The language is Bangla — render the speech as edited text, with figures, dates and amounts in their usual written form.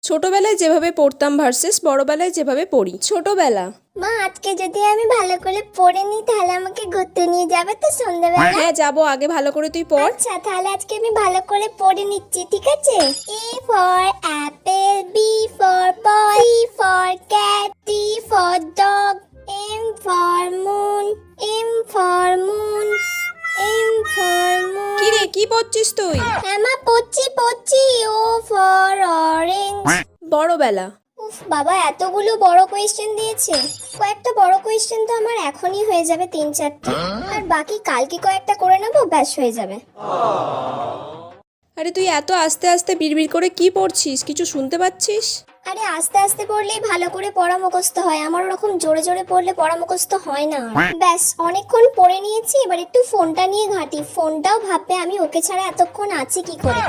ছোটবেলায় যেভাবে পড়তাম ভার্সেস বড়বেলায় যেভাবে পড়ি। ছোটবেলা। মা আজকে যদি আমি ভালো করে পড়ে নিই তাহলে আমাকে ঘুরতে নিয়ে যাবে তো সন্ধ্যাবেলা? হ্যাঁ যাবো, আগে ভালো করে তুই পড়। আচ্ছা তাহলে আজকে আমি ভালো করে পড়ে নিচ্ছি, ঠিক আছে? A for apple, B for ball, C for cat, D for dog, M for moon, M for moon, M for moon. কি রে, কি পড়ছিস তুই? হ্যাঁ মা পড়ছি। O for orange. বড়বেলা। উফ বাবা, এতগুলো বড় কোয়েশ্চেন দিয়েছে। কয়েকটা বড় কোয়েশ্চেন তো আমার এখনই হয়ে যাবে 3-4টা, আর বাকি কালকে কয়েকটা করে নেবো, ব্যাস হয়ে যাবে। আরে তুই এত আস্তে আস্তে বিড়বিড় করে কি পড়ছিস, কিছু শুনতে পাচ্ছিস? আরে আস্তে আস্তে পড়লেই ভালো করে পড়া মুখস্থ হয়, আমার ওরকম জোরে জোরে পড়লে পড়া মুখস্থ হয় না। ব্যাস অনেকক্ষণ পড়ে নিয়েছি, এবার একটু ফোনটা নিয়ে ঘাঁটি। ফোনটাও ভাববে আমি ওকে ছাড়া এতক্ষণ আছি কি করে।